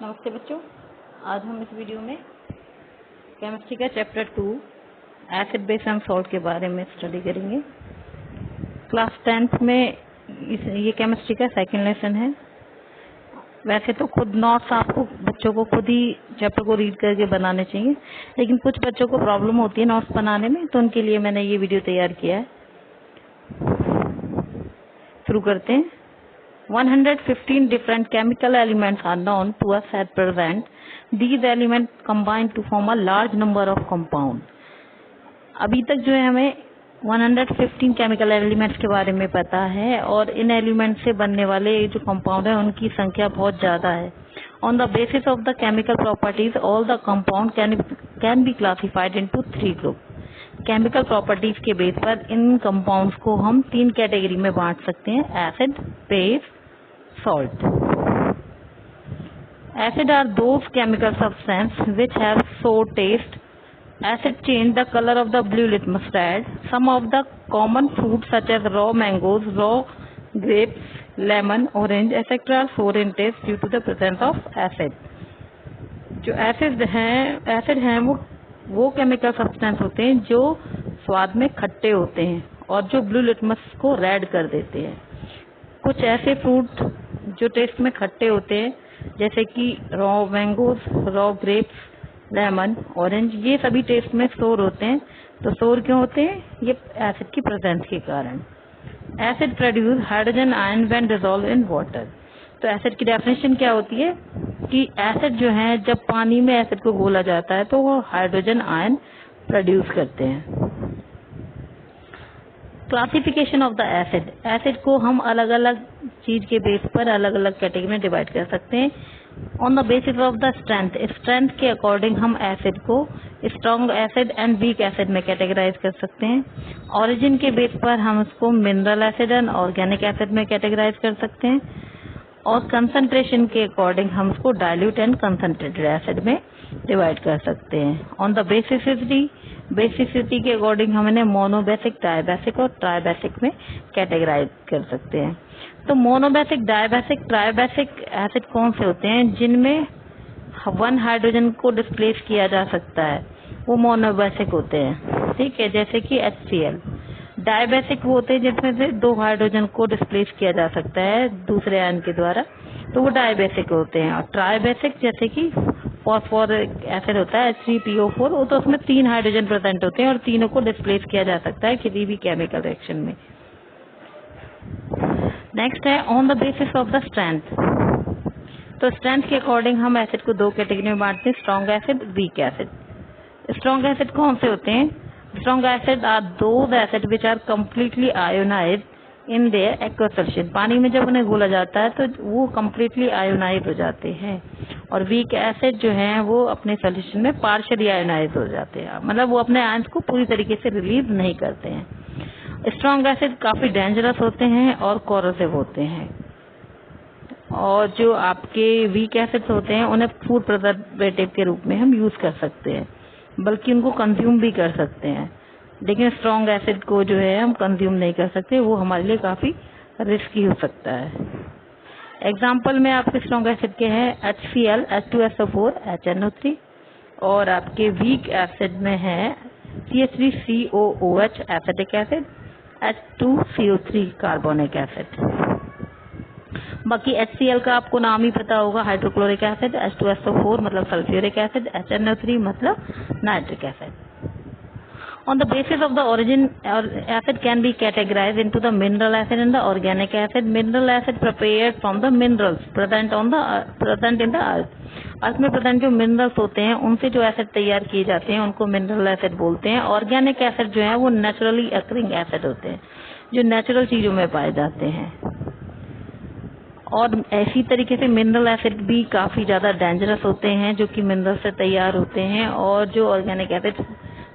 नमस्ते बच्चों, आज हम इस वीडियो में केमिस्ट्री का chapter 2 acid base and salt के बारे में स्टडी करेंगे। क्लास 10th में ये केमिस्ट्री का सेकंड लेसन है। वैसे तो खुद नोट्स आपको बच्चों को खुद ही चैप्टर को रीड करके बनाने चाहिए, लेकिन कुछ बच्चों को प्रॉब्लम होती है नोट्स बनाने में, तो उनके लिए मैंने ये वीडियो तैयार किया है। शुरू करते हैं। 115 different chemical elements are known to us at present. These elements combine to form a large number of compounds. अभी तक जो है हमें 115 केमिकल एलिमेंट्स के बारे में पता है और इन एलिमेंट से बनने वाले जो कंपाउंड है उनकी संख्या बहुत ज्यादा है। On the basis of the chemical properties all the compound can be classified into 3 group. Chemical properties के बेस पर इन कंपाउंड्स को हम 3 कैटेगरी में बांट सकते हैं: acid, base, salt. Acid are those chemical substances which have sour taste. Acid change the color of the blue litmus pad. Some of the common fruits such as raw mangoes, raw grapes, lemon, orange, etc. are sour in taste due to the presence of acid. जो acid हैं वो chemical substance होते हैं जो स्वाद में खट्टे होते हैं और जो ब्लू लिटमस को रेड कर देते हैं। कुछ ऐसे फ्रूट जो टेस्ट में खट्टे होते हैं जैसे कि raw mangoes, raw grapes, lemon, orange, ये सभी टेस्ट में सोर होते हैं। तो सोर क्यों होते हैं? ये एसिड की प्रेजेंस के कारण। Acid produce hydrogen ion when dissolve in water. तो एसिड की डेफिनेशन क्या होती है कि एसिड जो है जब पानी में एसिड को घोला जाता है तो वो हाइड्रोजन आयन प्रोड्यूस करते हैं। Classification of the acid. Acid को हम अलग अलग चीज के बेस पर अलग अलग कैटेगरी में डिवाइड कर सकते हैं। On the basis of the strength के अकॉर्डिंग हम एसिड को strong acid and weak acid में कैटेगराइज कर सकते हैं। ऑरिजिन के बेस पर हम उसको mineral acid and organic acid में कैटेगराइज कर सकते हैं और कंसंट्रेशन के अकॉर्डिंग हम उसको डाइल्यूट एंड कंसंट्रेटेड एसिड में डिवाइड कर सकते हैं। ऑन द बेसिसिटी के अकॉर्डिंग हम इन्हें मोनोबेसिक, डायबेसिक और ट्राइबेसिक में कैटेगराइज कर सकते हैं। तो मोनोबेसिक, डायबेसिक, ट्राइबेसिक एसिड कौन से होते हैं? जिनमें 1 हाइड्रोजन को डिस्प्लेस किया जा सकता है वो मोनोबेसिक होते हैं, ठीक है, जैसे कि HCl। डायबेसिक वो होते हैं जिसमें से 2 हाइड्रोजन को डिस्प्लेस किया जा सकता है दूसरे आयन के द्वारा, तो वो डायबेसिक होते हैं। और ट्राइबेसिक जैसे कि फॉस्फोरिक एसिड होता है H3PO4, वो तो उसमें 3 हाइड्रोजन प्रेजेंट होते हैं और तीनों को डिस्प्लेस किया जा सकता है किसी भी केमिकल रिएक्शन में। नेक्स्ट है on the basis of the strength. तो स्ट्रेंथ के अकॉर्डिंग हम एसिड को 2 कैटेगरी में बांटते हैं: strong acid, weak acid. Strong acid कौन से होते हैं? Strong acid are those acid which are completely ionized in their aqueous solution. पानी में जब उन्हें घोला जाता है तो वो कम्प्लीटली आयोनाइज हो जाते हैं। और वीक एसिड जो हैं वो अपने सॉल्यूशन में पार्शियली आयोनाइज हो जाते हैं, मतलब वो अपने आयंस को पूरी तरीके से रिलीज नहीं करते हैं। स्ट्रॉन्ग एसिड काफी डेंजरस होते हैं और कोरोसिव होते हैं। और जो आपके वीक एसिड्स होते हैं उन्हें फूड प्रिजर्वेटिव के रूप में हम यूज कर सकते हैं, बल्कि उनको कंज्यूम भी कर सकते हैं। लेकिन स्ट्रॉन्ग एसिड को जो है हम कंज्यूम नहीं कर सकते, वो हमारे लिए काफी रिस्की हो सकता है। एग्जाम्पल में आपके स्ट्रॉन्ग एसिड के हैं HCl, H2SO4, HNO3, और आपके वीक एसिड में है CH3COOH acetic acid, H2CO3 carbonic acid. बाकी HCl का आपको नाम ही पता होगा, हाइड्रोक्लोरिक एसिड, H2SO4 मतलब सल्फ्यूरिक एसिड, HNO3 मतलब nitric acid. On the basis of the origin, acid can be categorized into the mineral acid and the organic acid. Mineral acid prepared from the minerals present in the earth. अर्थ में present जो minerals होते हैं उनसे जो acid तैयार किए जाते हैं उनको मिनरल एसिड बोलते हैं। ऑर्गेनिक एसिड जो है वो नेचुरली अकरिंग एसिड होते हैं जो नेचुरल चीजों में पाए जाते हैं। और ऐसी तरीके से मिनरल एसिड भी काफी ज्यादा डेंजरस होते हैं जो कि मिनरल से तैयार होते हैं। और जो ऑर्गेनिक एसिड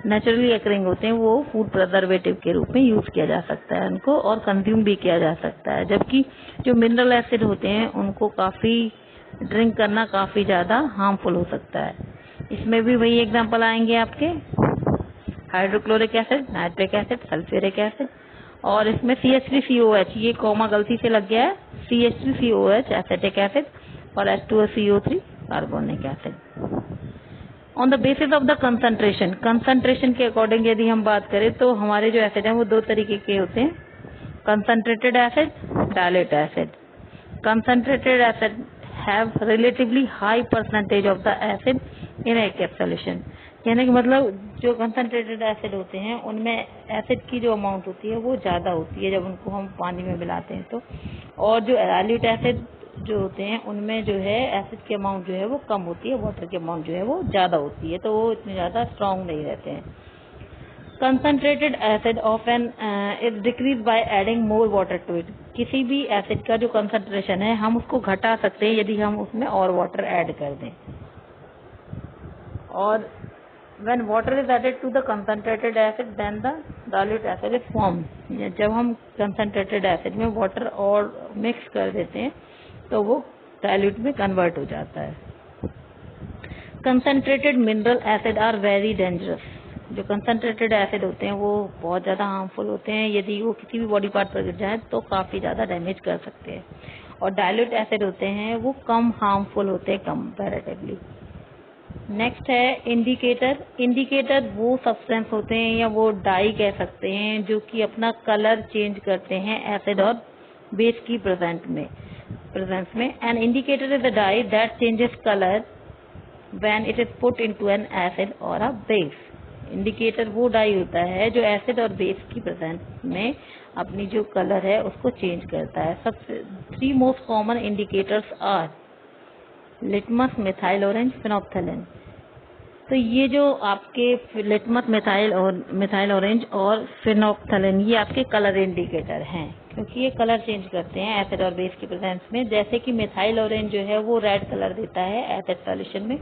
नेचुरली अकरिंग होते हैं वो फूड प्रिजर्वेटिव के रूप में यूज किया जा सकता है उनको, और कंज्यूम भी किया जा सकता है। जबकि जो मिनरल एसिड होते हैं उनको काफी ड्रिंक करना काफी ज्यादा हार्मफुल हो सकता है। इसमें भी वही एग्जांपल आएंगे आपके hydrochloric acid, nitric acid, sulphuric acid, और इसमें CH3COH, ये कॉमा गलती से लग गया है, CH3COH एसिटिक एसिड और H2CO3 carbonic acid. On the basis of the concentration, concentration के अकॉर्डिंग यदि हम बात करें तो हमारे जो एसिड हैं वो दो तरीके के होते हैं, concentrated acid, dilute acid. Concentrated acid have relatively high percentage of the acid in aqueous solution. कहने का मतलब जो कंसंट्रेटेड एसिड होते हैं उनमें एसिड की जो अमाउंट होती है वो ज़्यादा होती है जब उनको हम पानी में मिलाते हैं तो, और जो डाइल्यूट एसिड जो होते हैं उनमें जो है एसिड की अमाउंट जो है वो कम होती है, वाटर की अमाउंट जो है वो ज़्यादा होती है, तो वो इतने ज़्यादा स्ट्रांग नहीं रहते हैं। Concentrated acid often is decrease by adding more water to it. किसी भी एसिड का जो कंसंट्रेशन है हम उसको घटा सकते हैं यदि हम उसमें और वाटर ऐड कर दें। और when water is added to the concentrated acid then the dilute acid is formed। जब हम concentrated acid में water और mix कर देते हैं तो वो dilute में convert हो जाता है। concentrated mineral acid are very dangerous। जो concentrated acid होते हैं वो बहुत ज़्यादा harmful होते हैं, यदि वो किसी भी body part पर गिर जाए तो काफ़ी ज़्यादा डैमेज कर सकते हैं। और dilute acid होते हैं वो कम harmful होते हैं comparatively। नेक्स्ट है इंडिकेटर। इंडिकेटर वो सब्सटेंस होते हैं या वो डाई कह सकते हैं जो कि अपना कलर चेंज करते हैं एसिड और बेस की प्रेजेंस में। An indicator is a dye that changes colour when it is put into an acid और अ बेस। इंडिकेटर वो डाई होता है जो एसिड और बेस की प्रेजेंस में अपनी जो कलर है उसको चेंज करता है। सबसे 3 most common indicators are litmus, methyl orange, phenolphthalein. तो ये जो आपके लिटमस, मिथाइल ऑरेंज और फिनोप्थेलिन ये आपके कलर इंडिकेटर हैं, क्योंकि ये कलर चेंज करते हैं एसिड और बेस की प्रेजेंस में। जैसे कि मिथाइल ऑरेंज जो है वो रेड कलर देता है एसिड सॉल्यूशन में,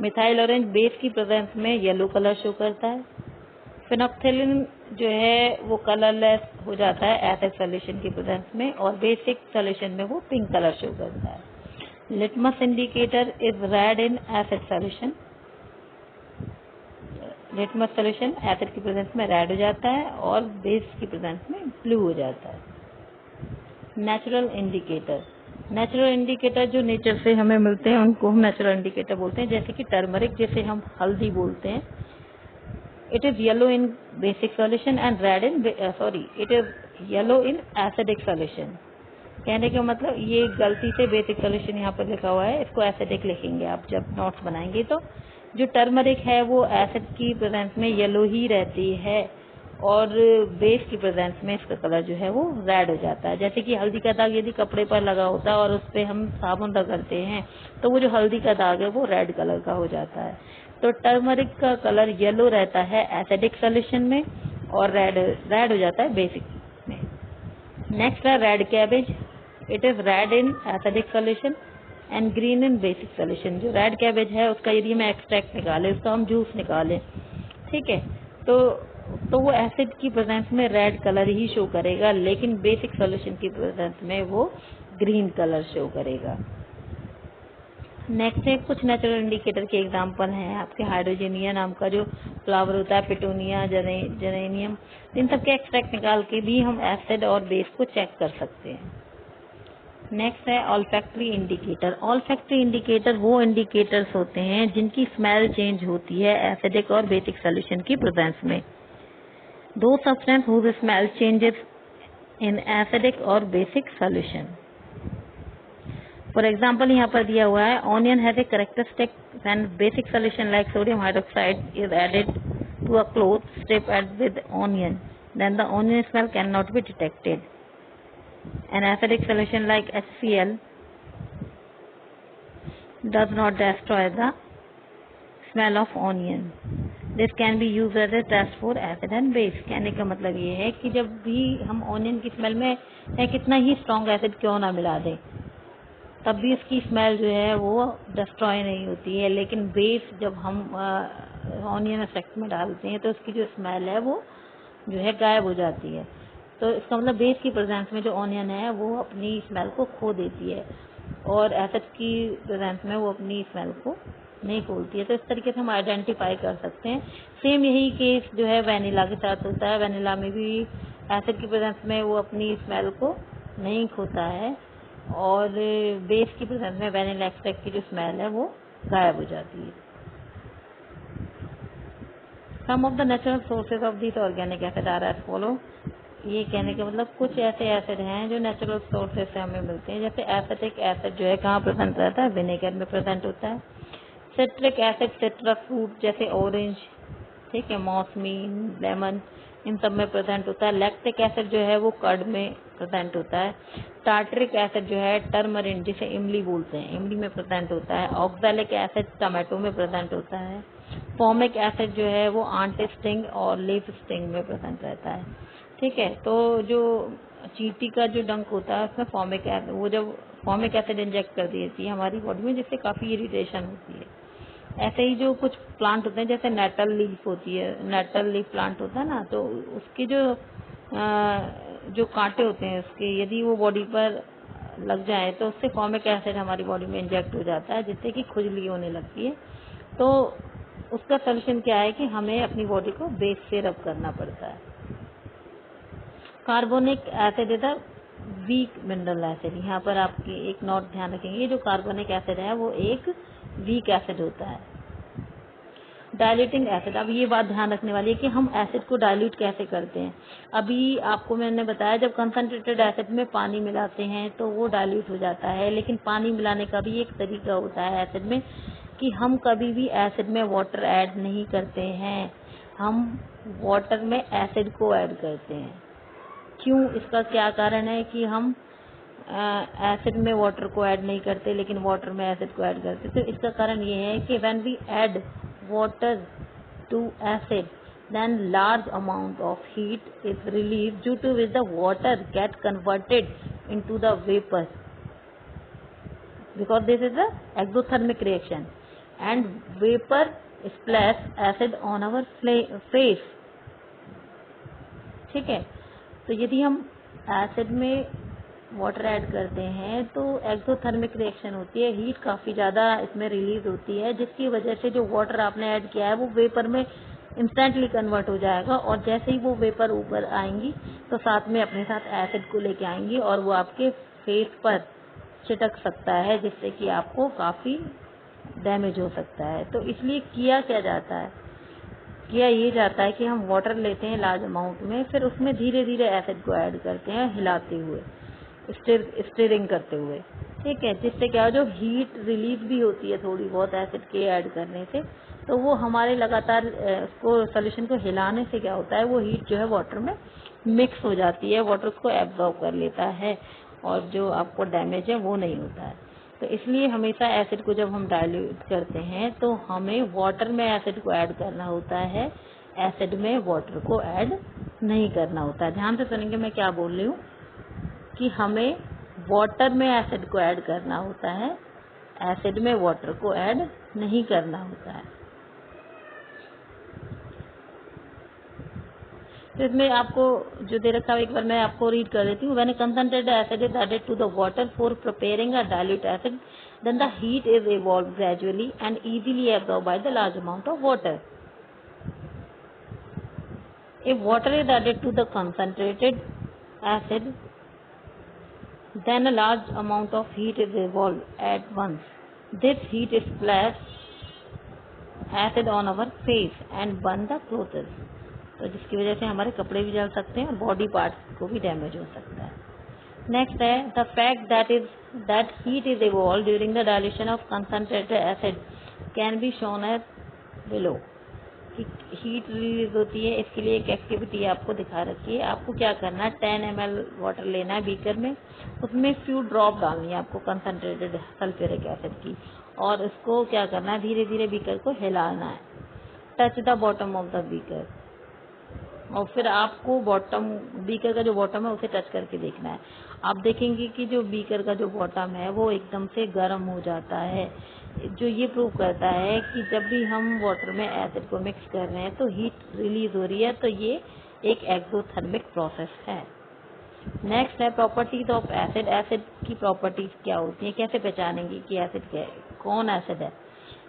मिथाइल ऑरेंज बेस की प्रेजेंस में येलो कलर शो करता है, फिनोप्थेलिन जो है वो कलरलेस हो जाता है एसिड सॉल्यूशन की प्रेजेंस में, और बेसिक सॉल्यूशन में वो पिंक कलर शो करता है। Litmus indicator is red in acid solution. Litmus solution acid की प्रेजेंस में रेड हो जाता है और बेस की प्रेजेंस में ब्लू हो जाता है। नेचुरल इंडिकेटर, नेचुरल इंडिकेटर जो नेचर से हमें मिलते हैं उनको हम नेचुरल इंडिकेटर बोलते हैं। जैसे कि टर्मरिक, जैसे हम हल्दी बोलते हैं, it is yellow in basic solution and red in it is yellow in acidic solution. कहने का मतलब ये गलती से बेसिक सॉल्यूशन यहाँ पर लिखा हुआ है, इसको एसिडिक लिखेंगे आप जब नोट्स बनाएंगे। तो जो टर्मरिक है वो एसिड की प्रेजेंस में येलो ही रहती है और बेस की प्रेजेंस में इसका कलर जो है वो रेड हो जाता है। जैसे कि हल्दी का दाग यदि कपड़े पर लगा होता है और उस पर हम साबुन रगड़ते हैं तो वो जो हल्दी का दाग है वो रेड कलर का हो जाता है। तो टर्मरिक का कलर येलो रहता है एसिडिक सॉल्यूशन में और रेड हो जाता है बेसिक में। नेक्स्ट है red cabbage, it is red in acidic solution and green in basic solution. जो रेड कैबेज है उसका यदि हम एक्सट्रैक्ट निकालें, उसका हम जूस निकालें, ठीक है, तो वो एसिड की प्रेजेंस में रेड कलर ही शो करेगा, लेकिन बेसिक सॉल्यूशन की प्रेजेंस में वो ग्रीन कलर शो करेगा। नेक्स्ट है कुछ नेचुरल इंडिकेटर के एग्जांपल हैं आपके हाइड्रोजेनिया नाम का जो फ्लावर होता है, पिटूनिया, जेरेनियम, इन सब के एक्सट्रैक्ट निकाल के भी हम एसिड और बेस को चेक कर सकते हैं। नेक्स्ट है ऑल्फैक्टरी इंडिकेटर। ऑल्फैक्टरी इंडिकेटर वो इंडिकेटर्स होते हैं जिनकी स्मेल चेंज होती है एसिडिक और बेसिक सॉल्यूशन की प्रेजेंस में। दो substance whose smell changes in acidic और बेसिक सॉल्यूशन। फॉर एग्जाम्पल यहाँ पर दिया हुआ है, onion has a characteristic when basic solution like sodium hydroxide is added to a cloth strip with onion, then the onion smell can not be detected. An acidic solution like HCl does not destroy the smell of onion. This can be used as a test for acid and base। कहने का मतलब ये है कि जब भी हम onion की स्मेल में है कितना ही स्ट्रॉन्ग एसिड क्यों ना मिला दें, तब भी इसकी स्मेल जो है वो डिस्ट्रॉय नहीं होती है, लेकिन बेस जब हम ऑनियन एक्सट्रैक्ट में डालते हैं तो उसकी जो स्मेल है वो जो है गायब हो जाती है। तो इसका मतलब बेस की प्रेजेंस में जो ऑनियन है वो अपनी स्मेल को खो देती है और एसिड की प्रेजेंस में वो अपनी स्मेल को नहीं खोलती है। तो इस तरीके से हम आइडेंटिफाई कर सकते हैं। सेम यही केस जो है वैनिला के साथ होता है। वैनिला में भी एसिड की प्रेजेंस में वो अपनी स्मेल को नहीं खोता है और बेस की प्रेजेंस में वैनिला एक्सट्रैक्ट की जो स्मेल है वो गायब हो जाती है। Some of the natural sources of this organic acid are as follow. ये कहने का मतलब कुछ ऐसे एसिड हैं जो नेचुरल सोर्सेज से हमें मिलते हैं। जैसे एसिटिक एसिड जो है कहाँ प्रेजेंट रहता है, विनेगर में प्रेजेंट होता है। सिट्रिक एसिड सिट्रस फ्रूट जैसे ऑरेंज, ठीक है, मौसमी, लेमन, इन सब में प्रेजेंट होता है। लैक्टिक एसिड जो है वो कर्ड में प्रेजेंट होता है। टार्टरिक एसिड जो है टर्मरिन जिसे इमली बोलते हैं, इमली में प्रेजेंट होता है। ऑक्सैलिक एसिड टमाटो में प्रेजेंट होता है। फॉर्मिक एसिड जो है वो आंटी-स्टिंग और लीफ स्टिंग में प्रेजेंट रहता है, ठीक है। तो जो चींटी का जो डंक होता है उसमें फॉर्मिक एसिड, वो जब फॉर्मिक एसिड इंजेक्ट कर देती है हमारी बॉडी में जिससे काफ़ी इरिटेशन होती है। ऐसे ही जो कुछ प्लांट होते हैं जैसे नेटल लीफ होती है, नेटल लीफ प्लांट होता है ना, तो उसके जो कांटे होते हैं उसके, यदि वो बॉडी पर लग जाए तो उससे फॉर्मिक एसिड हमारी बॉडी में इंजेक्ट हो जाता है जिससे कि खुजली होने लगती है। तो उसका सोल्यूशन क्या है कि हमें अपनी बॉडी को बेस से रब करना पड़ता है। Carbonic acid is a weak mineral acid. यहाँ पर आपके एक नोट ध्यान रखेंगे, जो कार्बोनिक एसिड है वो एक वीक एसिड होता है। डाइल्यूटिंग एसिड, अब ये बात ध्यान रखने वाली है कि हम एसिड को डाइल्यूट कैसे करते हैं। अभी आपको मैंने बताया जब कंसंट्रेटेड एसिड में पानी मिलाते हैं तो वो डाइल्यूट हो जाता है, लेकिन पानी मिलाने का भी एक तरीका होता है एसिड में कि हम कभी भी एसिड में वाटर ऐड नहीं करते हैं, हम वाटर में एसिड को ऐड करते हैं। क्यों, इसका क्या कारण है कि हम एसिड में वाटर को ऐड नहीं करते लेकिन वाटर में एसिड को ऐड करते? तो इसका कारण ये है कि when we add water to acid then large amount of heat is released due to which the water get converted into the vapor because this is the exothermic reaction and vapor splash acid on our face, ठीक है। तो यदि हम acid में water add करते हैं तो exothermic reaction होती है, हीट काफ़ी ज़्यादा इसमें रिलीज होती है जिसकी वजह से जो वाटर आपने ऐड किया है वो वेपर में इंस्टेंटली कन्वर्ट हो जाएगा और जैसे ही वो वेपर ऊपर आएंगी तो साथ में अपने साथ एसिड को लेके आएंगी और वो आपके फेस पर छिटक सकता है जिससे कि आपको काफ़ी डैमेज हो सकता है। तो इसलिए किया क्या जाता है, किया ये जाता है कि हम वाटर लेते हैं लार्ज अमाउंट में, फिर उसमें धीरे धीरे एसिड को ऐड करते हैं हिलाते हुए, स्टीरिंग करते हुए, ठीक है, जिससे क्या जो हीट रिलीज भी होती है थोड़ी बहुत एसिड के ऐड करने से, तो वो हमारे लगातार उसको सोल्यूशन को हिलाने से क्या होता है वो हीट जो है वाटर में मिक्स हो जाती है, वाटर उसको एब्जॉर्ब कर लेता है और जो आपको डैमेज है वो नहीं होता है। तो इसलिए हमेशा एसिड को जब हम डाइल्यूट करते हैं तो हमें वाटर में एसिड को ऐड करना होता है, एसिड में वाटर को ऐड नहीं करना होता है। ध्यान से सुनेंगे मैं क्या बोल रही हूँ कि हमें वाटर में एसिड को ऐड करना होता है, एसिड में वाटर को ऐड नहीं करना होता है। तो इसमें आपको जो दे रखा है एक बार मैं आपको रीड कर देती हूँ। When a concentrated acid is added to the water for preparing a dilute acid then the heat is evolve gradually and easily absorb by the large amount of water. If water is added to the concentrated acid then a large amount of heat is evolved at once. This heat splashes acid on our face and burn the clothes, तो जिसकी वजह से हमारे कपड़े भी जल सकते हैं और बॉडी पार्ट्स को भी डैमेज हो सकता है। नेक्स्ट है the fact that heat is evolved during the dilution of concentrated acid can be shown as below। Heat release होती है, इसके लिए एक एक्टिविटी आपको दिखा रखी है। आपको क्या करना है, 10 ml वाटर लेना है बीकर में, उसमें फ्यू ड्रॉप डालनी है आपको कंसंट्रेटेड सल्फ्यूरिक एसिड की, और उसको क्या करना है धीरे धीरे बीकर को हिलाना है। Touch the bottom of the beaker, और फिर आपको बॉटम बीकर का जो बॉटम है उसे टच करके देखना है। आप देखेंगे कि जो बीकर का जो बॉटम है वो एकदम से गर्म हो जाता है, जो ये प्रूव करता है कि जब भी हम वाटर में एसिड को मिक्स कर रहे हैं तो हीट रिलीज हो रही है, तो ये एक एक्सोथर्मिक प्रोसेस है। नेक्स्ट है प्रॉपर्टीज ऑफ एसिड। एसिड की प्रॉपर्टीज क्या होती है, कैसे पहचानेंगे कि एसिड कौन एसिड है।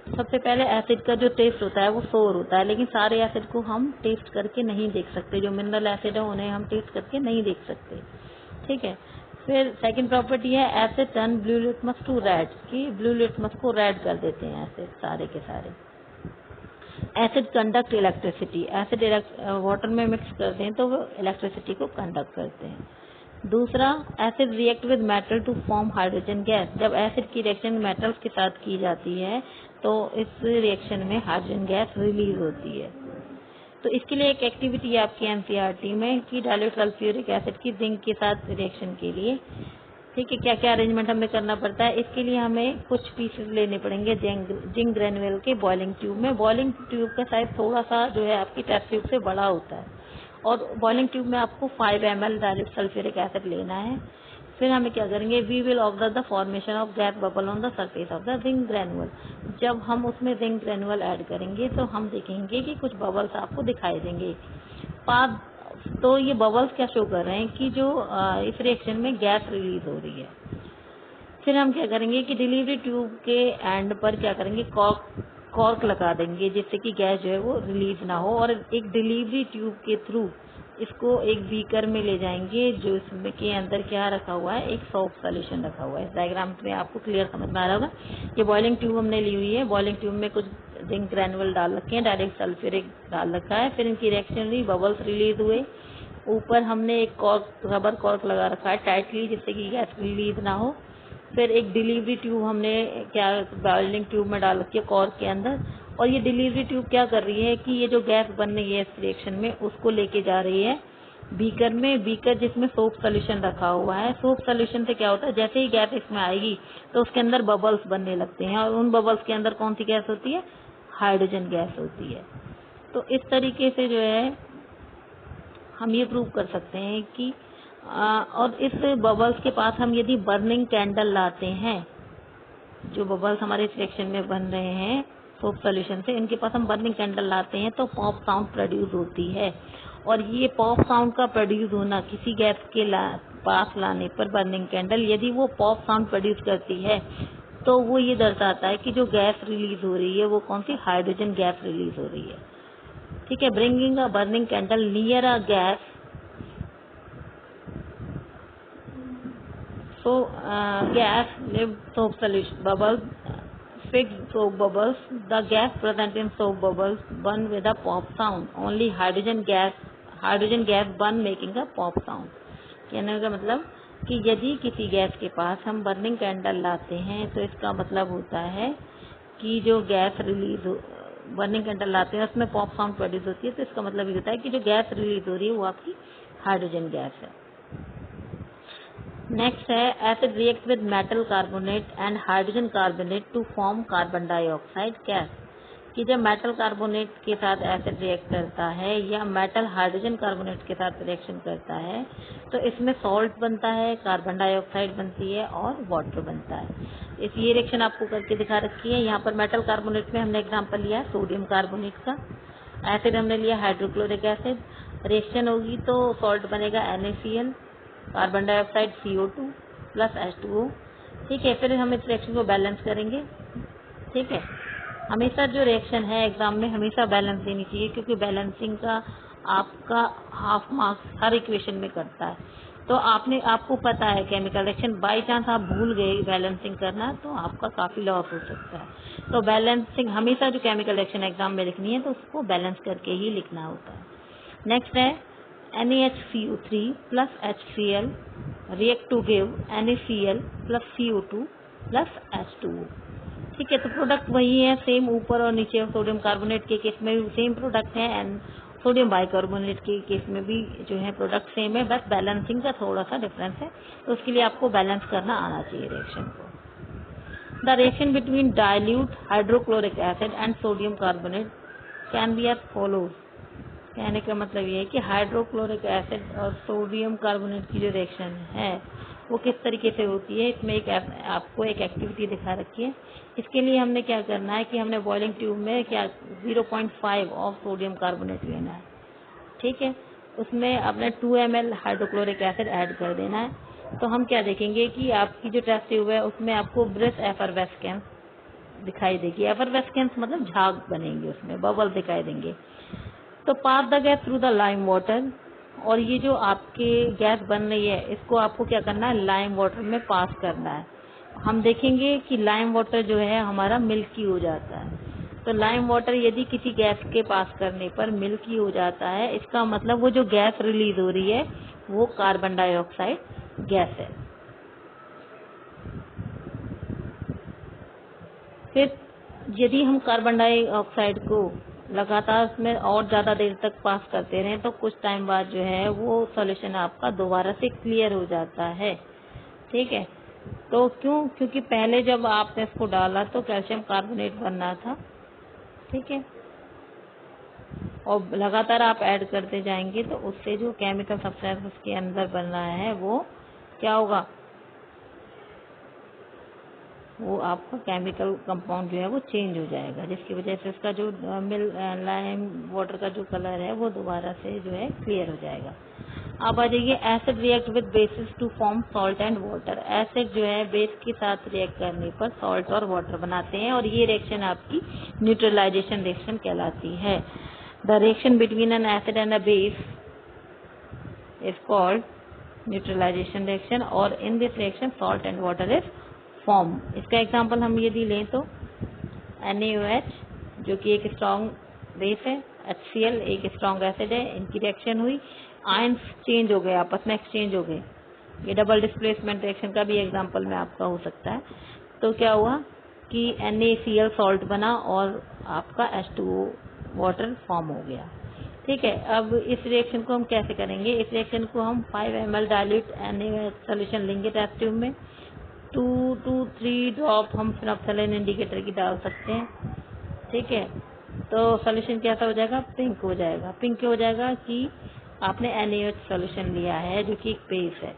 सबसे पहले एसिड का जो टेस्ट होता है वो सोर होता है, लेकिन सारे एसिड को हम टेस्ट करके नहीं देख सकते, जो मिनरल एसिड है उन्हें हम टेस्ट करके नहीं देख सकते, ठीक है। फिर सेकंड प्रॉपर्टी है acid turn blue litmus to red, कि ब्लू लिटमस को रेड कर देते हैं एसिड सारे के सारे। Acid conduct electricity, acid water में मिक्स करते हैं तो वो इलेक्ट्रिसिटी को कंडक्ट करते हैं। दूसरा, acid react with metal to form hydrogen gas, जब एसिड की रिएक्शन मेटल्स के साथ की जाती है तो इस रिएक्शन में हाइड्रोजन गैस रिलीज होती है। तो इसके लिए एक एक्टिविटी है आपकी एनसीईआरटी में कि डाइल्यूट सल्फ्यूरिक एसिड की जिंक के साथ रिएक्शन के लिए, ठीक है, क्या क्या अरेंजमेंट हमें करना पड़ता है। इसके लिए हमें कुछ पीसेस लेने पड़ेंगे जिंक ग्रेनुअल के बॉइलिंग ट्यूब में। बॉइलिंग ट्यूब का साइज थोड़ा सा जो है आपकी टेस्ट ट्यूब से बड़ा होता है, और बॉइलिंग ट्यूब में आपको 5 ml डाइल्यूट सल्फ्यूरिक एसिड लेना है। फिर हमें क्या करेंगे, we will observe the formation of gas bubble on the surface of the zinc granule. जब हम उसमें जिंक ग्रेनुअल ऐड करेंगे तो हम देखेंगे कि कुछ बबल्स आपको दिखाई देंगे। तो ये बबल्स क्या शो कर रहे हैं कि जो इस रिएक्शन में गैस रिलीज हो रही है। फिर हम क्या करेंगे कि डिलीवरी ट्यूब के एंड पर क्या करेंगे, कॉर्क लगा देंगे जिससे कि गैस जो है वो रिलीज ना हो, और एक डिलीवरी ट्यूब के थ्रू इसको एक बीकर में ले जाएंगे जो इसमें के अंदर क्या रखा हुआ है, एक सोप सॉल्यूशन रखा हुआ है। इस डायग्राम में आपको क्लियर समझ में आ रहा होगा। ये बॉइलिंग ट्यूब हमने ली हुई है, बॉइलिंग ट्यूब में कुछ जिंक ग्रेनुअल डाल रखे हैं, डायरेक्ट सल्फ्यूरिक डाल रखा है। फिर इनकी रिएक्शन हुई, बबल्स रिलीज हुए, ऊपर हमने एक रबर कॉर्क लगा रखा है टाइटली जिससे कि गैस रिलीज ना हो। फिर एक डिलीवरी ट्यूब हमने क्या बॉइलिंग ट्यूब में डाल रखी है कॉर्क के अंदर, और ये डिलीवरी ट्यूब क्या कर रही है कि ये जो गैस बन रही है इस रिएक्शन में उसको लेके जा रही है बीकर में, बीकर जिसमें सोप सोल्यूशन रखा हुआ है। सोप सोल्यूशन से क्या होता है, जैसे ही गैस इसमें आएगी तो उसके अंदर बबल्स बनने लगते हैं, और उन बबल्स के अंदर कौन सी गैस होती है, हाइड्रोजन गैस होती है। तो इस तरीके से जो है हम ये प्रूव कर सकते हैं कि और इस बबल्स के पास हम यदि बर्निंग कैंडल लाते हैं, जो बबल्स हमारे रिएक्शन में बन रहे हैं सोप सॉल्यूशन से, इनके पास हम बर्निंग कैंडल लाते हैं तो पॉप साउंड प्रोड्यूस होती है। और ये पॉप साउंड का प्रोड्यूस होना किसी गैस के पास लाने पर बर्निंग कैंडल यदि वो पॉप साउंड प्रोड्यूस करती है तो वो ये दर्शाता है कि जो गैस रिलीज हो रही है वो कौन सी, हाइड्रोजन गैस रिलीज हो रही है। ठीक है, bringing a burning candle near a gas, so gas leave soap solution bubbles, fixed soap bubbles, the gas present in soap bubbles burn with a pop sound, only hydrogen gas burn making a pop sound। कहने का मतलब कि यदि किसी gas के पास हम burning candle लाते हैं तो इसका मतलब होता है कि जो गैस रिलीज बर्निंग कैंडल लाते हैं उसमें पॉप साउंड प्रोड्यूस होती है, तो इसका मतलब ये होता है कि जो गैस रिलीज हो रही है वो आपकी हाइड्रोजन गैस है। नेक्स्ट है acid react with metal carbonate and hydrogen carbonate to form carbon dioxide gas, कि जब मेटल कार्बोनेट के साथ एसिड रिएक्ट करता है या मेटल हाइड्रोजन कार्बोनेट के साथ रिएक्शन करता है तो इसमें सॉल्ट बनता है, कार्बन डाइऑक्साइड बनती है और वाटर बनता है। इस ये रिएक्शन आपको करके दिखा रखी है। यहाँ पर मेटल कार्बोनेट में हमने एग्जाम्पल लिया है सोडियम कार्बोनेट का, एसिड हमने लिया हाइड्रोक्लोरिक एसिड, रिएक्शन होगी तो सॉल्ट बनेगा NaCl, carbon dioxide CO2 plus H2O। ठीक है, फिर हम इस रिएक्शन को बैलेंस करेंगे। ठीक है, हमेशा जो रिएक्शन है एग्जाम में हमेशा बैलेंस देनी चाहिए, क्योंकि बैलेंसिंग का आपका हाफ मार्क्स हर इक्वेशन में करता है। तो आपको पता है केमिकल रिएक्शन, बाई चांस आप भूल गए बैलेंसिंग करना तो आपका काफी लॉस हो सकता है। तो बैलेंसिंग हमेशा जो केमिकल रिएक्शन एग्जाम में लिखनी है तो उसको बैलेंस करके ही लिखना होता है। नेक्स्ट है NaHCO3 plus HCl react to give NaCl plus CO2 plus H2O। ठीक है, तो प्रोडक्ट वही है, सेम ऊपर और नीचे सोडियम कार्बोनेट के केस में भी सेम प्रोडक्ट है एंड सोडियम बाइकार्बोनेट के केस में भी जो है प्रोडक्ट सेम है, बस बैलेंसिंग का थोड़ा सा डिफरेंस है। तो उसके लिए आपको बैलेंस करना आना चाहिए रिएक्शन को। The reaction between dilute hydrochloric acid and sodium carbonate can be as follows. कहने का मतलब ये है कि हाइड्रोक्लोरिक एसिड और सोडियम कार्बोनेट की जो रिएक्शन है वो किस तरीके से होती है, इसमें आपको एक एक्टिविटी दिखा रखी है। इसके लिए हमने क्या करना है कि हमने बॉइलिंग ट्यूब में क्या 0.5 ऑफ सोडियम कार्बोनेट लेना है। ठीक है, उसमें अपने 2 ml हाइड्रोक्लोरिक एसिड ऐड कर देना है। तो हम क्या देखेंगे कि आपकी जो टेस्ट ट्यूब है उसमें आपको ब्रिस्क एफरवेस्केंस दिखाई देगी। एफरवेस्केंस मतलब झाग बनेंगे, उसमें बबल दिखाई देंगे। तो pass the gas through the lime water, और ये जो आपके गैस बन रही है इसको आपको क्या करना है, लाइम वाटर में पास करना है। हम देखेंगे कि लाइम वाटर जो है हमारा मिल्की हो जाता है। तो लाइम वाटर यदि किसी गैस के पास करने पर मिल्की हो जाता है, इसका मतलब वो जो गैस रिलीज हो रही है वो कार्बन डाइऑक्साइड गैस है। फिर यदि हम कार्बन डाइऑक्साइड को लगातार उसमें और ज़्यादा देर तक पास करते रहें तो कुछ टाइम बाद जो है वो सॉल्यूशन आपका दोबारा से क्लियर हो जाता है। ठीक है, तो क्योंकि पहले जब आपने इसको डाला तो कैल्शियम कार्बोनेट बनना था। ठीक है, और लगातार आप ऐड करते जाएंगे तो उससे जो केमिकल सब्सटेंस उसके अंदर बन रहा है वो क्या होगा, वो आपका केमिकल कंपाउंड जो है वो चेंज हो जाएगा, जिसकी वजह से उसका जो लाइम वाटर का जो कलर है वो दोबारा से जो है क्लियर हो जाएगा। अब आ जाइए, acid react with bases to form salt and water. Acid जो है बेस के साथ रिएक्ट करने पर सॉल्ट और वाटर बनाते हैं और ये रिएक्शन आपकी न्यूट्रलाइजेशन रिएक्शन कहलाती है। The reaction between an acid and a base is called neutralization reaction और in this reaction salt and water is form. इसका एग्जांपल हम यदि लें तो NaOH जो कि एक स्ट्रॉन्ग बेस है, HCl एक स्ट्रॉन्ग एसिड है, इनकी रिएक्शन हुई, आयंस चेंज हो गए, आपस में एक्सचेंज हो गए। ये डबल डिस्प्लेसमेंट रिएक्शन का भी एग्जांपल में आपका हो सकता है। तो क्या हुआ कि NaCl सॉल्ट बना और आपका H2O वाटर फॉर्म हो गया। ठीक है, अब इस रिएक्शन को हम कैसे करेंगे, इस रिएक्शन को हम 5 ml डाइल्यूट NaOH सोल्यूशन लेंगे टेस्ट ट्यूब में, 2 to 3 ड्रॉप हम फिनोप्थलीन इंडिकेटर की डाल सकते हैं। ठीक है, तो सोल्यूशन कैसा हो जाएगा, पिंक हो जाएगा। पिंक हो जाएगा कि आपने NaOH सोल्यूशन लिया है जो कि एक बेस है।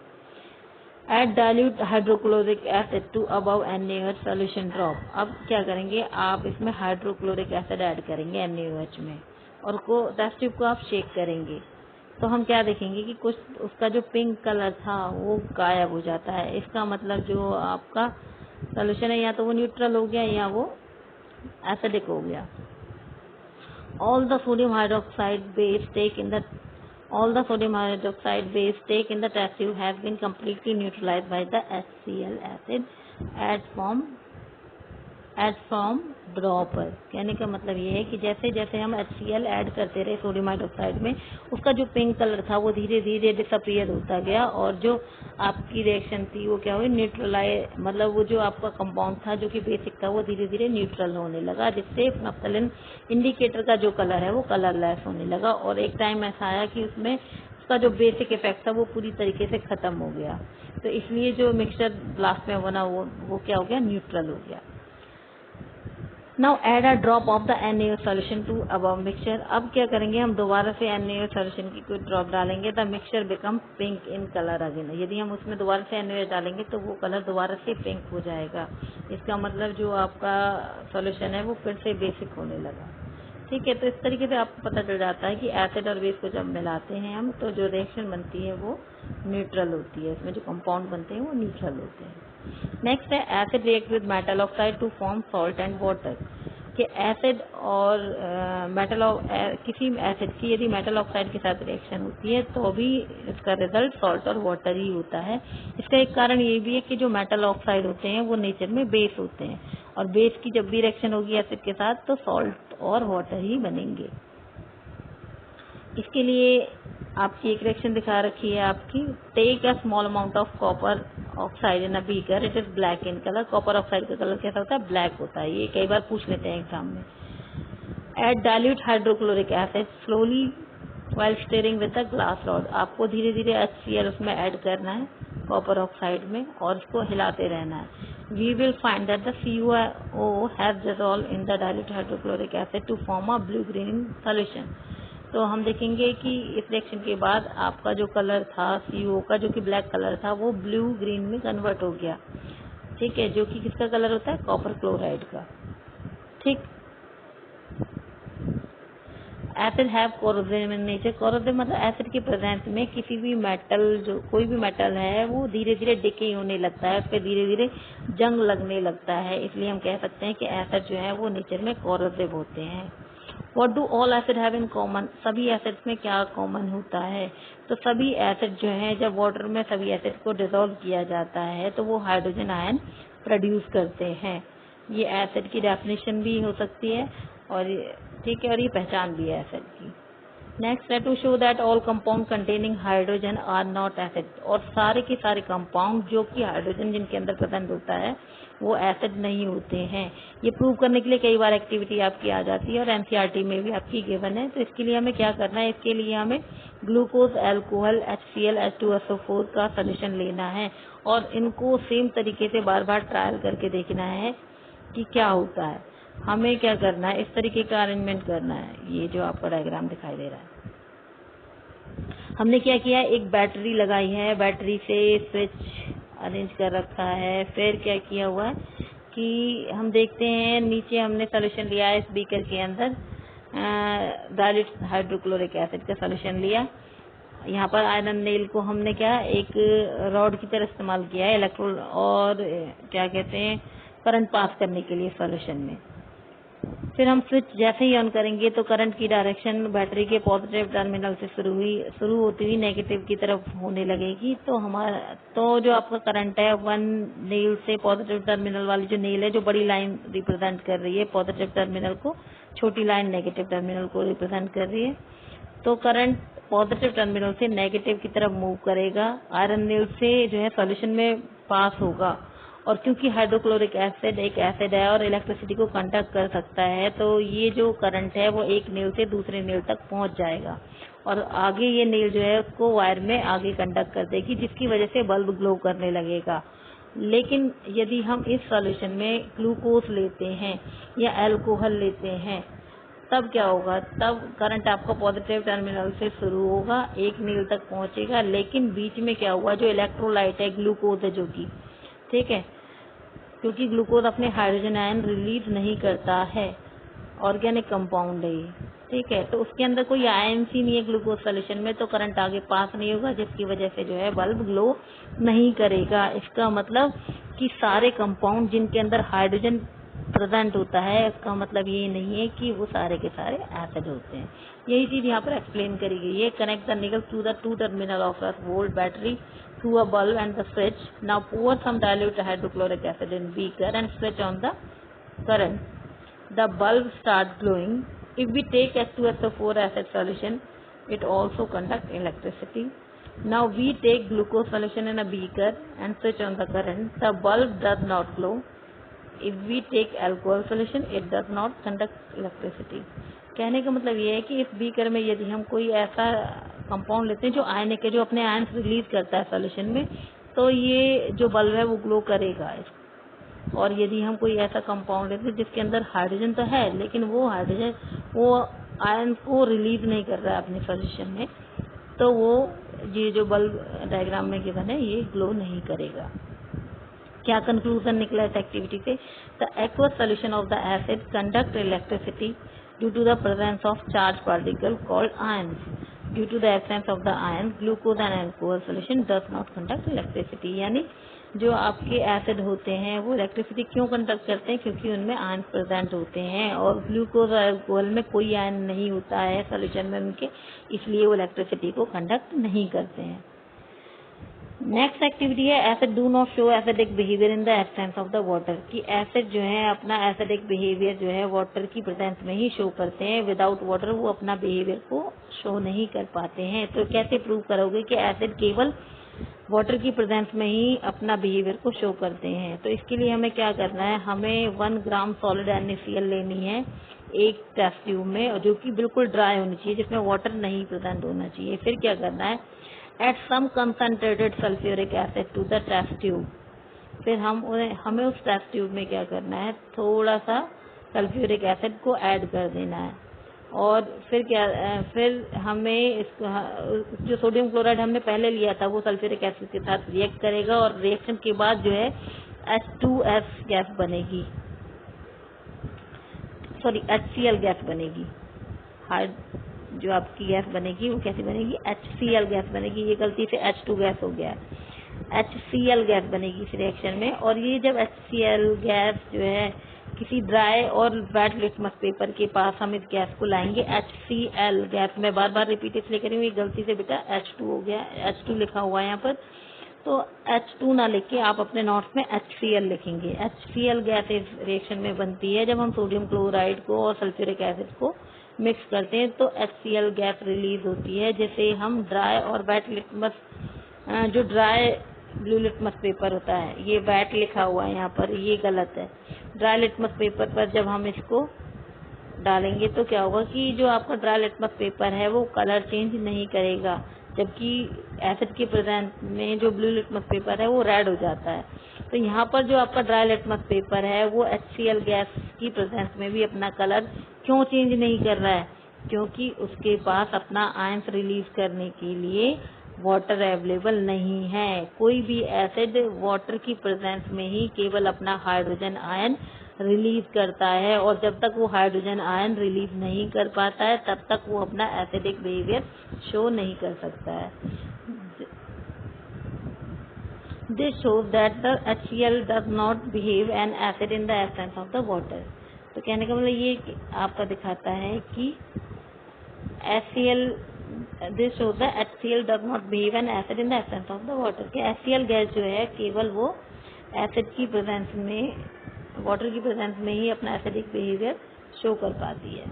Add dilute hydrochloric acid to above NaOH solution drop. अब क्या करेंगे, आप इसमें हाइड्रोक्लोरिक एसिड ऐड करेंगे NaOH में और को टेस्ट ट्यूब को आप शेक करेंगे तो हम क्या देखेंगे कि कुछ उसका जो पिंक कलर था वो गायब हो जाता है। इसका मतलब जो आपका सोल्यूशन है या तो वो न्यूट्रल हो गया या वो एसिडिक हो गया। All the sodium hydroxide base take in the test tube has been completely neutralized by the HCl acid add from dropper. कहने का मतलब ये है कि जैसे जैसे हम HCl ऐड करते रहे सोडियम हाइड्रोक्साइड में, उसका जो पिंक कलर था वो धीरे धीरे डिसअपीयर होता गया और जो आपकी रिएक्शन थी वो क्या हुई, न्यूट्रलाइज, मतलब वो जो आपका कंपाउंड था जो कि बेसिक था वो धीरे धीरे न्यूट्रल होने लगा, जिससे फिनोप्थलीन इंडिकेटर का जो कलर है वो कलरलेस होने लगा और एक टाइम ऐसा आया कि उसमें उसका जो बेसिक इफेक्ट था वो पूरी तरीके से खत्म हो गया। तो इसलिए जो मिक्सचर लास्ट में बना वो क्या हो गया, न्यूट्रल हो गया। Now add a drop of the NaOH solution to above mixture. अब क्या करेंगे, हम दोबारा से NaOH सोल्यूशन की कोई ड्रॉप डालेंगे, the mixture become pink in colour again. यदि हम उसमें दोबारा से NaOH डालेंगे तो वो कलर दोबारा से पिंक हो जाएगा। इसका मतलब जो आपका सोल्यूशन है वो फिर से बेसिक होने लगा। ठीक है, तो इस तरीके से आपको पता चल जाता है कि एसिड और बेस को जब मिलाते हैं हम तो जो रिएक्शन बनती है वो न्यूट्रल होती है, इसमें जो कंपाउंड बनते हैं वो न्यूट्रल होते हैं। नेक्स्ट है acid react with metal oxide to form salt and water. कि एसिड और किसी एसिड की यदि मेटल ऑक्साइड के साथ रिएक्शन होती है तो भी इसका रिजल्ट सॉल्ट और वाटर ही होता है। इसका एक कारण ये भी है कि जो मेटल ऑक्साइड होते हैं वो नेचर में बेस होते हैं और बेस की जब भी रिएक्शन होगी एसिड के साथ तो सॉल्ट और वाटर ही बनेंगे। इसके लिए आपकी एक रिएक्शन दिखा रखी है आपकी, take a small amount of copper oxide in a beaker, it is black in colour. Copper oxide का कलर कैसा होता है, ब्लैक होता है। ये कई बार पूछ लेते हैं एग्जाम में। Add dilute hydrochloric acid slowly while stirring with the glass rod. आपको धीरे धीरे HCl उसमें ऐड करना है कॉपर ऑक्साइड में और उसको हिलाते रहना है। We will find that the CuO has dissolve in the dilute hydrochloric acid to form a blue green solution. तो हम देखेंगे कि इस रिएक्शन के बाद आपका जो कलर था CuO का, जो कि ब्लैक कलर था, वो ब्लू ग्रीन में कन्वर्ट हो गया। ठीक है, जो कि किसका कलर होता है, कॉपर क्लोराइड का। ठीक, acid have corrosive in nature. Corrosive मतलब एसिड के प्रेजेंस में किसी भी मेटल, जो कोई भी मेटल है वो धीरे धीरे डिके होने लगता है, फिर धीरे धीरे जंग लगने लगता है। इसलिए हम कह सकते हैं कि एसिड जो है वो नेचर में कोरोसिव होते हैं। What do all acid have in common, सभी एसिड्स में क्या कॉमन होता है? तो सभी एसिड जो हैं जब वाटर में सभी एसिड को डिसॉल्व किया जाता है तो वो हाइड्रोजन आयन प्रोड्यूस करते हैं। ये एसिड की डेफिनेशन भी हो सकती है और ठीक है, और ये पहचान भी है एसिड की। नेक्स्ट है to show that all compound containing hydrogen are not acid, और सारे के सारे कंपाउंड जो कि हाइड्रोजन जिनके अंदर प्रेजेंट होता है वो एसिड नहीं होते हैं। ये प्रूव करने के लिए कई बार एक्टिविटी आपकी आ जाती है और एनसीईआरटी में भी आपकी गिवन है। तो इसके लिए हमें क्या करना है, इसके लिए हमें ग्लूकोज, अल्कोहल, HCl, H2SO4 का सोल्यूशन लेना है और इनको सेम तरीके से बार बार ट्रायल करके देखना है कि क्या होता है। हमें क्या करना है, इस तरीके का अरेंजमेंट करना है। ये जो आपका डायग्राम दिखाई दे रहा है, हमने क्या किया, एक बैटरी लगाई है, बैटरी से स्विच अरेंज कर रखा है। फिर क्या किया हुआ है कि हम देखते हैं नीचे हमने सोल्यूशन लिया है, इस बीकर के अंदर डाइल्यूट हाइड्रोक्लोरिक एसिड का सोल्यूशन लिया। यहाँ पर आयरन नेल को हमने क्या एक रॉड की तरह इस्तेमाल किया है, इलेक्ट्रोड और क्या कहते हैं करंट पास करने के लिए सोल्यूशन में। फिर हम स्विच जैसे ही ऑन करेंगे तो करंट की डायरेक्शन बैटरी के पॉजिटिव टर्मिनल से शुरू होती हुई नेगेटिव की तरफ होने लगेगी। तो जो आपका करंट है वन नेल से पॉजिटिव टर्मिनल वाली जो नेल है, जो बड़ी लाइन रिप्रेजेंट कर रही है पॉजिटिव टर्मिनल को, छोटी लाइन नेगेटिव टर्मिनल को रिप्रेजेंट कर रही है। तो करंट पॉजिटिव टर्मिनल से नेगेटिव की तरफ मूव करेगा, आयरन नेल से जो है सॉल्यूशन में पास होगा। और क्योंकि हाइड्रोक्लोरिक एसिड एक एसिड है और इलेक्ट्रिसिटी को कंडक्ट कर सकता है, तो ये जो करंट है वो एक नेल से दूसरे नेल तक पहुंच जाएगा और आगे ये नेल जो है उसको वायर में आगे कंडक्ट कर देगी, जिसकी वजह से बल्ब ग्लो करने लगेगा। लेकिन यदि हम इस सॉल्यूशन में ग्लूकोज लेते हैं या अल्कोहल लेते हैं तब क्या होगा, तब करंट आपका पॉजिटिव टर्मिनल से शुरू होगा, एक नेल तक पहुंचेगा, लेकिन बीच में क्या हुआ, जो इलेक्ट्रोलाइट है ग्लूकोज है जो कि ठीक है, क्योंकि ग्लूकोज अपने हाइड्रोजन आयन रिलीज नहीं करता है, ऑर्गेनिक कंपाउंड है ये, ठीक है, तो उसके अंदर कोई आयन ही नहीं है ग्लूकोज सोल्यूशन में, तो करंट आगे पास नहीं होगा, जिसकी वजह से जो है बल्ब ग्लो नहीं करेगा। इसका मतलब कि सारे कंपाउंड जिनके अंदर हाइड्रोजन प्रेजेंट होता है, इसका मतलब ये नहीं है कि वो सारे के सारे एसिड होते हैं। यही चीज यहाँ पर एक्सप्लेन करी गई है। Connect the nickel to the two terminal of a volt battery through a bulb and the switch. Now pour some dilute hydrochloric acid in beaker and switch on the current. The bulb starts glowing. If we take H2SO4 acid solution, it also conducts electricity. Now we take glucose solution in a beaker and switch on the current. The bulb does not glow. If we take alcohol solution, it does not conduct electricity. कहने का मतलब ये है कि इस beaker में यदि हम कोई ऐसा कंपाउंड लेते हैं जो आयनिक है, जो अपने आयन रिलीज करता है सॉल्यूशन में, तो ये जो बल्ब है वो ग्लो करेगा। और यदि हम कोई ऐसा कंपाउंड लेते हैं जिसके अंदर हाइड्रोजन तो है, लेकिन वो हाइड्रोजन वो आयन को रिलीज नहीं कर रहा है अपने सॉल्यूशन में, तो वो ये जो बल्ब डायग्राम में गिवन है ये ग्लो नहीं करेगा। क्या कंक्लूजन निकला इस एक्टिविटी से? The aqueous solution of the acid conduct electricity due to the presence of charged particle called ions. Due to the absence of the ions, glucose and alcohol solution does not conduct electricity. यानी जो आपके acid होते हैं वो electricity क्यों conduct करते हैं? क्योंकि उनमें आयन प्रेजेंट होते हैं और ग्लूकोज और अल्कोहल में कोई आयन नहीं होता है सोल्यूशन में उनके, इसलिए वो इलेक्ट्रिसिटी को कंडक्ट नहीं करते हैं। नेक्स्ट एक्टिविटी है acid do not show acidic behaviour in the absence of the water, कि एसिड जो है अपना एसिडिक बिहेवियर जो है वाटर की प्रेजेंस में ही शो करते हैं, विदाउट वाटर वो अपना बिहेवियर को शो नहीं कर पाते हैं। तो कैसे प्रूव करोगे कि एसिड केवल वाटर की प्रेजेंस में ही अपना बिहेवियर को शो करते हैं? तो इसके लिए हमें क्या करना है, हमें 1 ग्राम सॉलिड NaCl लेनी है एक टेस्ट ट्यूब में, जो कि बिल्कुल ड्राई होनी चाहिए, जिसमें वाटर नहीं प्रेजेंट होना चाहिए। फिर क्या करना है, add some concentrated sulphuric acid to the test tube. फिर हमें उस टेस्ट ट्यूब में क्या करना है, थोड़ा सा सल्फ्यूरिक एसिड को ऐड कर देना है। और फिर हमें जो सोडियम क्लोराइड हमने पहले लिया था वो सल्फ्यूरिक एसिड के साथ रिएक्ट करेगा और रिएक्शन के बाद जो है H2S गैस बनेगी, सॉरी HCl गैस बनेगी। जो आपकी गैस बनेगी वो कैसी बनेगी, HCl गैस बनेगी। ये गलती से H2 गैस हो गया, HCl गैस बनेगी इस रिएक्शन में। और ये जब HCl गैस जो है किसी ड्राई और वेट लिटमस पेपर के पास हम इस गैस को लाएंगे। HCl गैस, मैं बार बार रिपीट इसलिए करी हूँ, गलती से बेटा H2 हो गया, H2 लिखा हुआ है यहाँ पर, तो H2 ना लिख के आप अपने नोट्स में HCl लिखेंगे। HCl गैस इस रिएक्शन में बनती है जब हम सोडियम क्लोराइड को और सल्फ्यूरिक एसिड को मिक्स करते हैं तो HCl गैस रिलीज होती है, जिसे हम ड्राई और वेट लिटमस, जो ड्राई ब्लू लिटमस पेपर होता है, ये वेट लिखा हुआ है यहाँ पर, ये गलत है। ड्राई लिटमस पेपर पर जब हम इसको डालेंगे तो क्या होगा कि जो आपका ड्राई लिटमस पेपर है वो कलर चेंज नहीं करेगा, जबकि एसिड के प्रेजेंस में जो ब्लू लिटमस पेपर है वो रेड हो जाता है। तो यहाँ पर जो आपका ड्राई लिटमस पेपर है वो HCl गैस की प्रेजेंस में भी अपना कलर क्यों चेंज नहीं कर रहा है? क्योंकि उसके पास अपना आयंस रिलीज करने के लिए वाटर अवेलेबल नहीं है। कोई भी एसिड वाटर की प्रेजेंस में ही केवल अपना हाइड्रोजन आयन रिलीज करता है, और जब तक वो हाइड्रोजन आयन रिलीज नहीं कर पाता है तब तक वो अपना एसिडिक बिहेवियर शो नहीं कर सकता है। This shows that the HCl does not behave N acid in the absence of the water. तो कहने का मतलब ये आपका दिखाता है कि HCl, this shows the HCl does not behave N acid in the absence of the water, कि HCl गैस जो है केवल वो एसिड की प्रेजेंस में, वाटर की प्रेजेंस में ही अपना एसिडिक बिहेवियर शो कर पाती है।